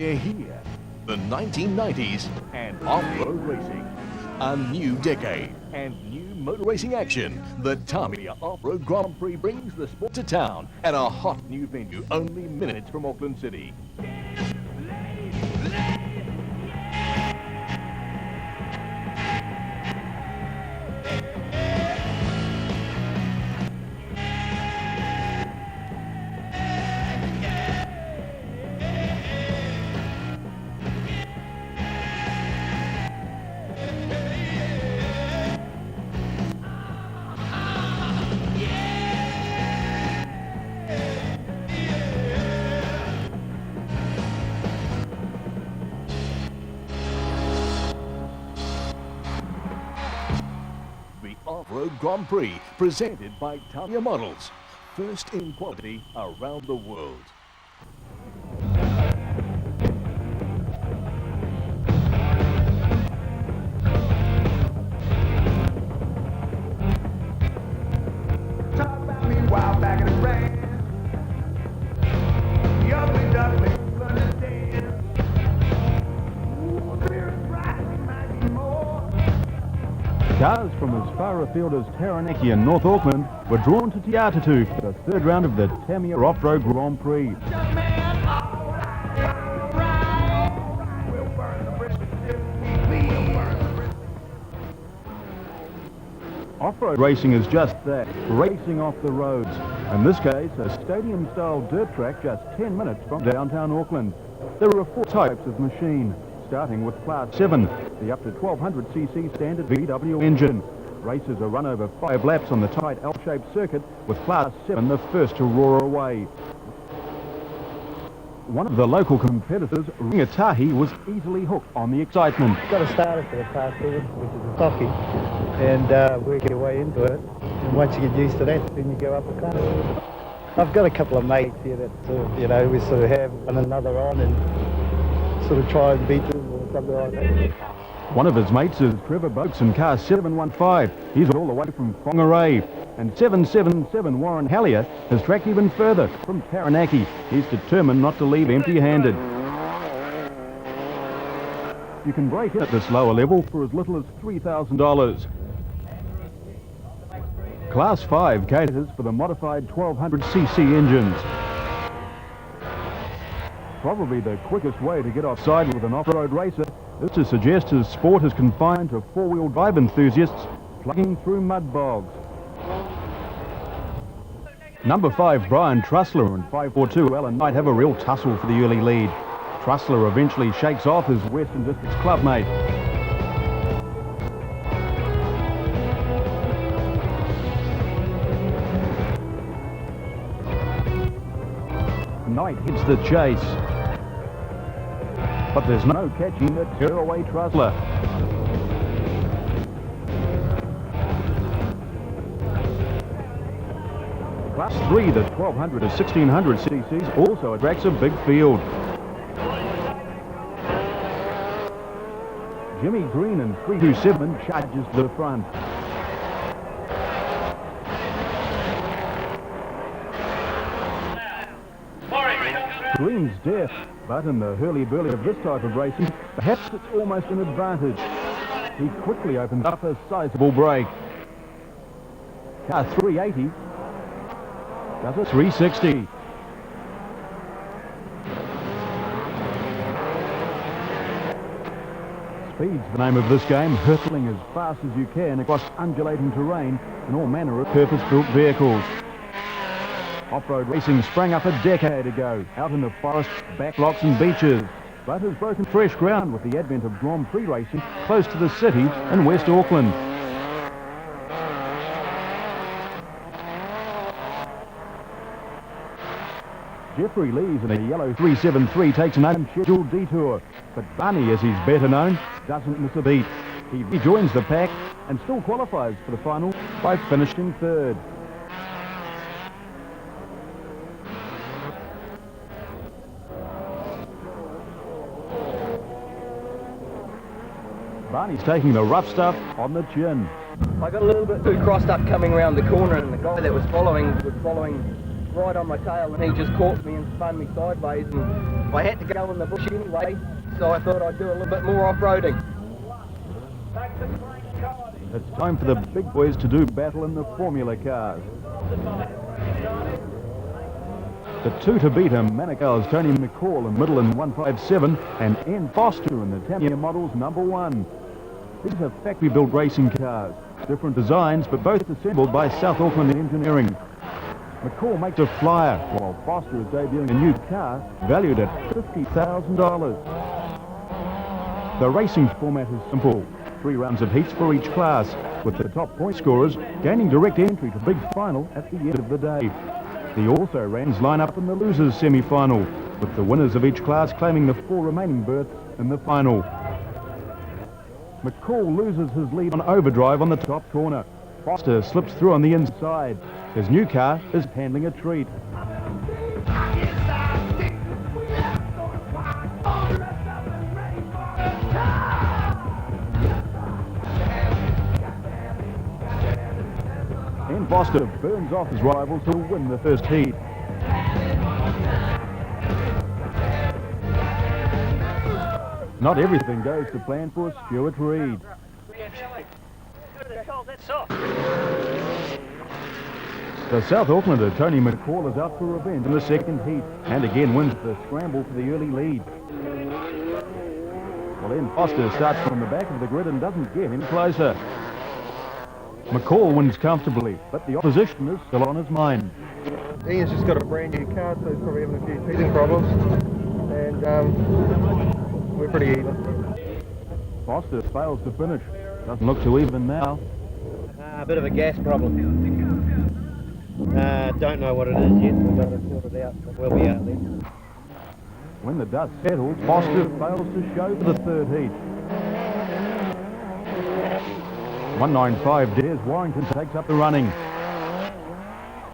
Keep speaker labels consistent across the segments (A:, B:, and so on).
A: We're here, the 1990s and off-road racing. A new decade and new motor racing action. The Tamiya Off-Road Grand Prix brings the sport to town at a hot new venue only minutes from Auckland City. Offroad Grand Prix, presented by Tamiya Models, first in quality around the world.
B: Talk about me while back in the rain. The ugly duckling understand. Ooh, spirit rising might be more.
C: Cars from as far afield as Taranaki and North Auckland were drawn to Te Atatu for the third round of the Tamiya Off-Road Grand Prix. Off-road racing is just that, racing off the roads. In this case, a stadium-style dirt track just 10 minutes from downtown Auckland. There are 4 types of machine, starting with Class 7, the up to 1200cc standard VW engine. Races are run over 5 laps on the tight L-shaped circuit, with Class 7 the first to roar away. One of the local competitors, Ringatahi, was easily hooked on the excitement.
D: Got a starter for the Class 7, which is a Toki, and work your way into it. And once you get used to that, then you go up a corner. I've got a couple of mates here that we sort of have one another on and sort of try and beat them or something like that.
C: One of his mates is Trevor Boakes in car 715. He's all the way from Whangarei. And 777 Warren Hallier has tracked even further from Taranaki. He's determined not to leave empty-handed. You can break in at this lower level for as little as $3,000. Class 5 caters for the modified 1200cc engines. Probably the quickest way to get offside with an off-road racer is to suggest his sport is confined to four-wheel drive enthusiasts plugging through mud bogs. Number 5 Brian Trussler and 542 Alan Knight have a real tussle for the early lead. Trussler eventually shakes off his Western Districts clubmate. Knight hits the chase, but there's no catching the tearaway Trussler. Class 3, the 1200 to 1600 cc's, also attracts a big field. Jimmy Green in 327 charges to the front. Green's deaf, but in the hurly-burly of this type of racing, perhaps it's almost an advantage. He quickly opens up a sizable break. Car 380 does a 360. Speed's the name of this game, hurtling as fast as you can across undulating terrain and all manner of purpose-built vehicles. Off-road racing sprang up a decade ago, out in the forest, backlocks and beaches, but has broken fresh ground with the advent of Grand Prix racing close to the city in West Auckland. Jeffrey Lees in a yellow 373 takes an unscheduled detour, but Barney, as he's better known, doesn't miss a beat. He rejoins the pack and still qualifies for the final by finishing third. Barney's taking the rough stuff on the chin.
E: I got a little bit too crossed up coming around the corner, and the guy that was following right on my tail, and he just caught me and spun me sideways, and I had to go in the bush anyway, so I thought I'd do a little bit more off-roading.
C: It's time for the big boys to do battle in the Formula cars. The two to beat him, Manukau's Tony McCall in middle in 157 and Ian Foster in the Tamiya Models #1. These are factory-built racing cars, different designs but both assembled by South Auckland Engineering. McCall makes a flyer while Foster is debuting a new car valued at $50,000. The racing format is simple. 3 rounds of heats for each class, with the top point scorers gaining direct entry to big final at the end of the day. The also-rans line up in the losers semi-final, with the winners of each class claiming the 4 remaining berths in the final. McCall loses his lead on overdrive on the top corner. Foster slips through on the inside. His new car is handling a treat. And Foster burns off his rival to win the first heat. Not everything goes to plan for Stuart Reid. The South Aucklander Tony McCall is out for revenge in the second heat and again wins the scramble for the early lead. Well, then Foster starts from the back of the grid and doesn't get any closer. McCall wins comfortably, but the opposition is still on his mind.
F: Ian's just got a brand new car, so he's probably having a few teething problems, and we're pretty even.
C: Foster fails to finish. Doesn't look too even now.
D: A bit of a gas problem. Don't know what it is yet. We've got to sort it out, but we'll be out there.
C: When the dust settles, Foster fails to show for the third heat. 195 Des Warrington takes up the running.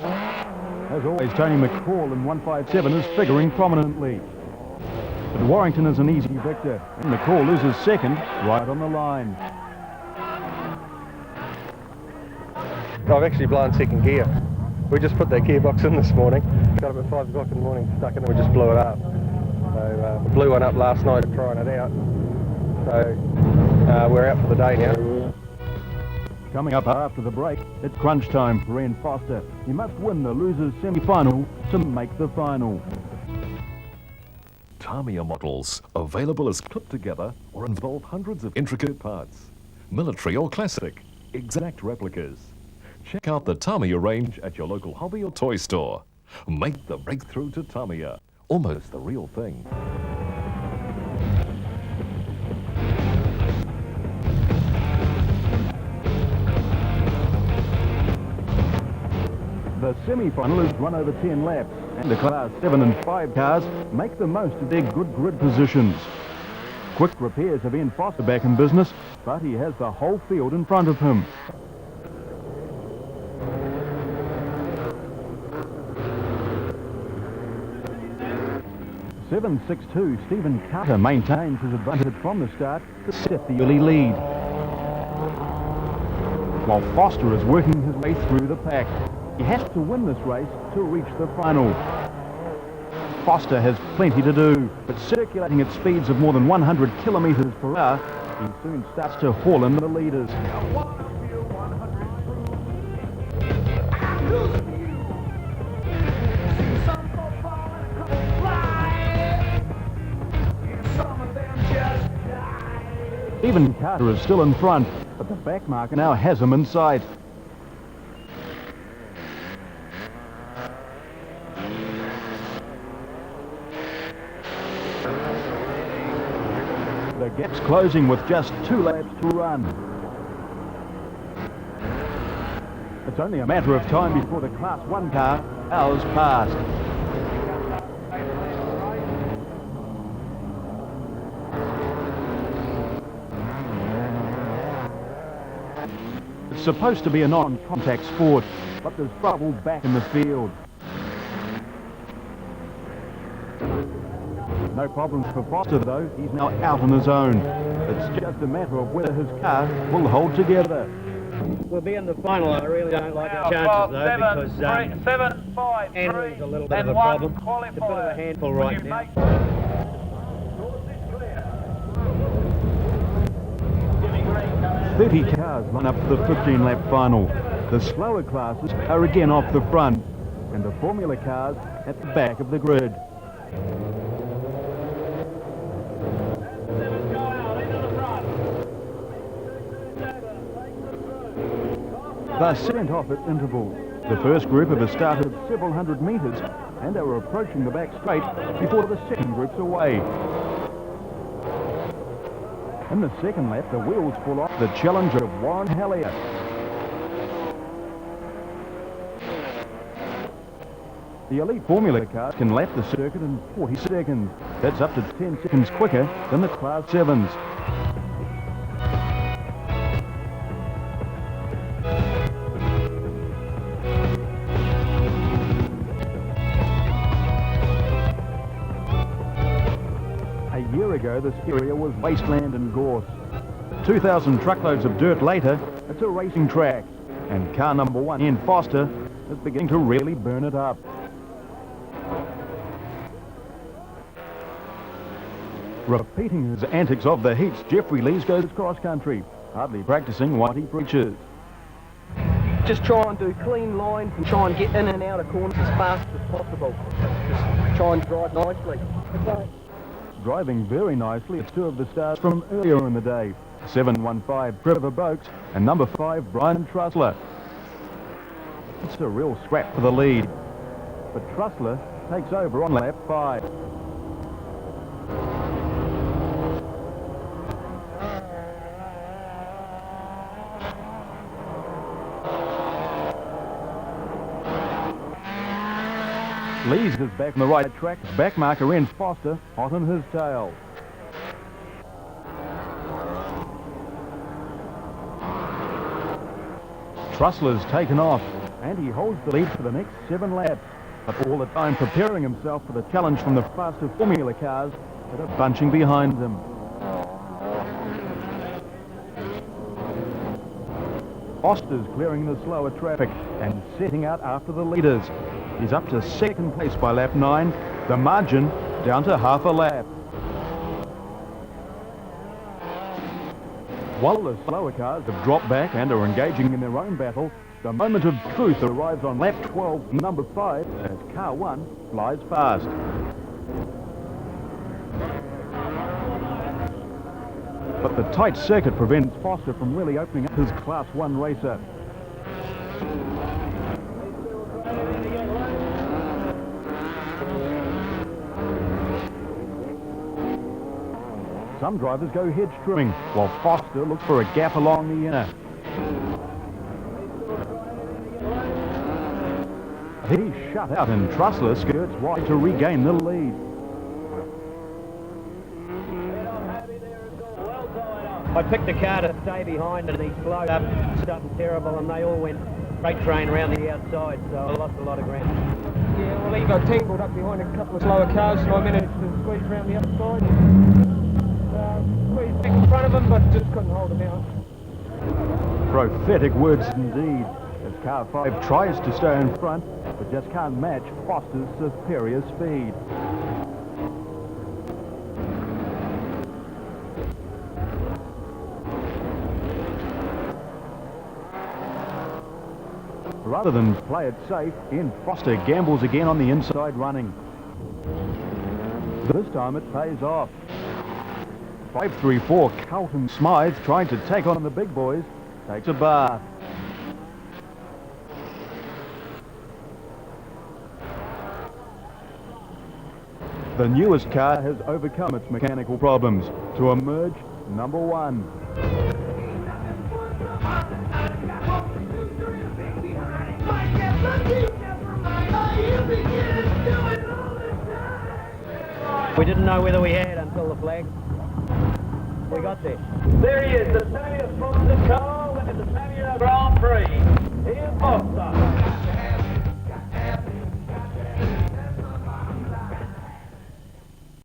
C: As always, Tony McCall in 157 is figuring prominently. But Warrington is an easy victor, and McCall loses second right on the line.
F: I've actually blown second gear. We just put that gearbox in this morning. Got up at 5 o'clock in the morning, stuck in it, we just blew it up. So we blew one up last night trying it out. So we're out for the day now.
C: Coming up after the break, it's crunch time for Ian Foster. He must win the losers semi-final to make the final.
A: Tamiya models, available as clipped together or involve hundreds of intricate parts. Military or classic, exact replicas. Check out the Tamiya range at your local hobby or toy store. Make the breakthrough to Tamiya, almost the real thing.
C: The semi-final is run over 10 laps, and the Class 7 and 5 cars make the most of their good grid positions. Quick repairs have Ian Foster back in business, but he has the whole field in front of him. .762 Stephen Carter maintains his advantage from the start to set the early lead, while Foster is working his way through the pack. He has to win this race to reach the final. Foster has plenty to do, but circulating at speeds of more than 100 kilometres per hour, he soon starts to haul in the leaders. Stephen Carter is still in front, but the back marker now has him in sight. The gap's closing with just 2 laps to run. It's only a matter of time before the Class 1 car hours past. It's supposed to be a non-contact sport, but there's trouble back in the field. No problems for Foster though, he's now out on his own. It's just a matter of whether his car will hold together.
D: We'll be in the final. I really don't like our chances though, because Henry's a little bit of a problem. It's a bit of a handful right now.
C: 30 cars line up for the 15-lap final. The slower classes are again off the front, and the Formula cars at the back of the grid. They're sent off at intervals. The first group have started several hundred metres and are approaching the back straight before the second group's away. In the second lap, the wheels fall off the challenger of Warren Hallier. The elite Formula cars can lap the circuit in 40 seconds. That's up to 10 seconds quicker than the Class 7s. A year ago, this area was wasteland and gorse. 2,000 truckloads of dirt later, it's a racing track, and car number 1, Ian Foster, is beginning to really burn it up. Repeating his antics of the heats, Jeffrey Lees goes cross-country, hardly practicing what he preaches.
E: Just try and do clean lines and try and get in and out of corners as fast as possible. Just try and drive nicely.
C: Driving very nicely, it's two of the stars from earlier in the day. 715 Trevor Boakes and number 5 Brian Trussler. It's a real scrap for the lead, but Trussler takes over on lap 5. Lees is back on the right track. Backmarker Ian Foster hot on his tail. Trussler's taken off, and he holds the lead for the next 7 laps, but all the time preparing himself for the challenge from the faster Formula cars that are bunching behind him. Foster's clearing the slower traffic and setting out after the leaders. He's up to second place by lap 9, the margin down to half a lap. While the slower cars have dropped back and are engaging in their own battle, the moment of truth arrives on lap 12, number 5, as car 1 flies past. But the tight circuit prevents Foster from really opening up his Class 1 racer. Some drivers go hedge trimming, while Foster looks for a gap along the inner. He's shut out and Trussler skirts wide to regain the lead.
D: I picked a car to stay behind and he slowed up, something terrible, and they all went freight train around the outside, so I lost a lot of ground.
E: Yeah, well, he got tangled up behind a couple of slower cars, so I managed to squeeze around the outside. Squeezed back in front of him, but just couldn't hold him out.
C: Prophetic words indeed, as car 5 tries to stay in front, but just can't match Foster's superior speed. Rather than play it safe, Ian Foster gambles again on the inside running. This time it pays off. 534 Carlton Smythe, trying to take on the big boys, takes a bath. The newest car has overcome its mechanical problems to emerge number 1.
D: We didn't know whether we had until the flag. We got there.
B: There he is, the Samuel Foster car and the Samuel Grand Prix. Ian Foster.